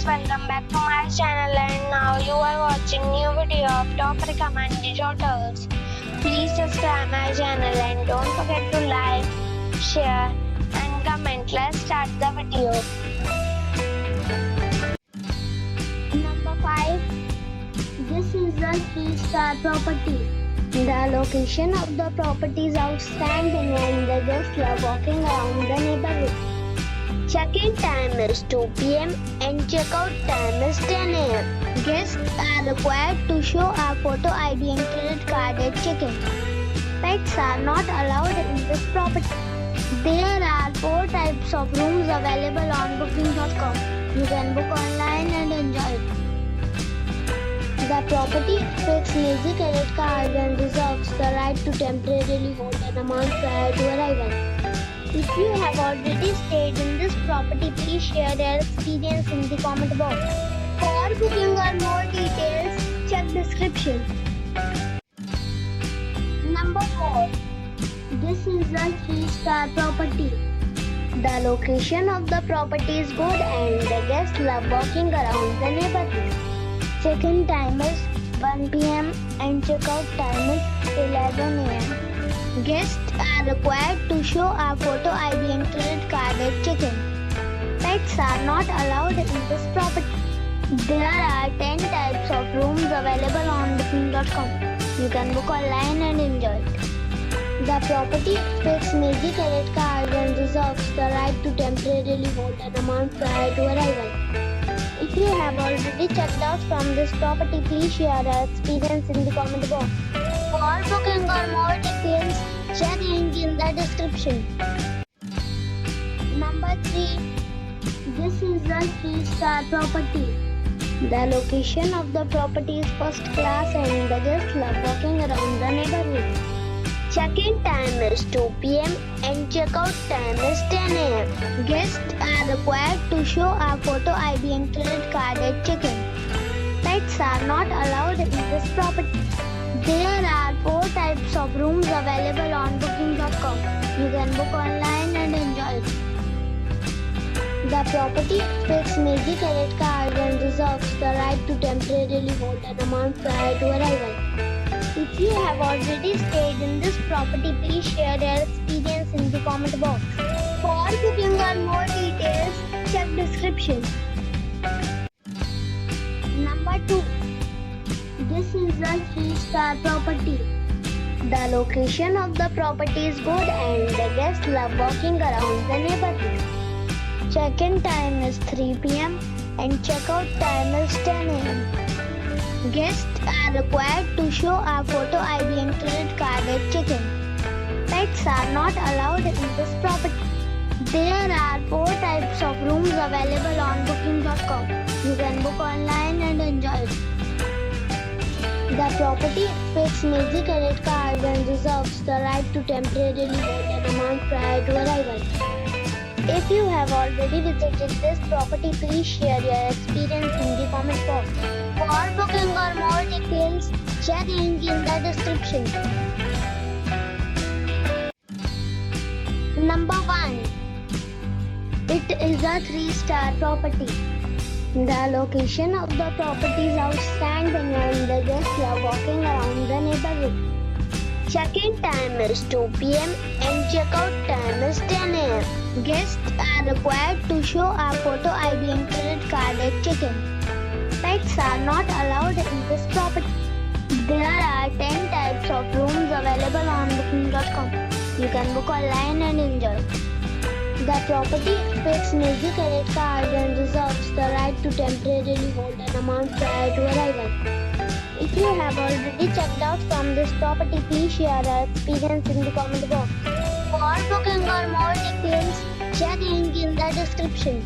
guys, welcome back to my channel, and now you are watching new video of top recommended hotels. Please subscribe my channel and don't forget to like, share and comment. Let's start the video. Number 5. This is a 3-star property. The location of the property is outstanding and the guests love walking around the neighborhood. Check-in time is 2 p.m. and check-out time is 10 a.m. Guests are required to show a photo ID and credit card at check-in. Pets are not allowed in this property. There are 4 types of rooms available on booking.com. You can book online and enjoy it. The property expects major credit cards and reserves the right to temporarily hold an amount prior to arrival. If you have already stayed in this property, please share your experience in the comment box. For booking or more details, check description. Number 4. This is a 3-star property. The location of the property is good and the guests love walking around the neighborhood. Check-in time is 1 p.m. and check-out time is 11 a.m. Guests are required to show a photo ID and credit card at check-in. Pets are not allowed in this property. There are 10 types of rooms available on booking.com. You can book online and enjoy it. The property expects major credit cards and reserves the right to temporarily hold an amount prior to arrival. If you have already checked out from this property, please share your experience in the comment box. For booking or more details, check link in the description. Number 3. This is a 3-star property. The location of the property is first class and the guests love walking around the neighborhood. Check-in time is 2 p.m. and check-out time is 10 a.m. Guests are required to show a photo ID and credit card at check-in. Pets are not allowed in this property. There are 4 types of rooms available on booking.com. You can book online and enjoy it. The property expects major credit cards and reserves the right to temporarily hold an amount prior to arrival. If you have already stayed in this property, please share your experience in the comment box. For booking or more details, check description. Number 2. This is a 3-star property. The location of the property is good and the guests love walking around the neighborhood. Check-in time is 3 p.m. and check-out time is 10 a.m. Guests are required to show a photo ID and credit card at check-in. Pets are not allowed in this property. There are 4 types of rooms available on booking.com. You can book online and enjoy it. The property expects major credit cards and reserves the right to temporarily hold an amount prior to arrival. If you have already visited this property, please share your experience in the comment box. For booking or more details, check link in the description. Number 1. It is a 3-star property. The location of the property is outstanding and the guests love walking around the neighborhood. Check-in time is 2 p.m. and check-out time is 10 a.m. Guests are required to show a photo ID and credit card at check-in. Pets are not allowed in this property. There are 10 types of rooms available on booking.com. You can book online and enjoy it. The property expects major credit cards and reserves the right to temporarily hold an amount prior to arrival. If you have already checked out from this property, please share your experience in the comment box. For booking or more details, check link in the description.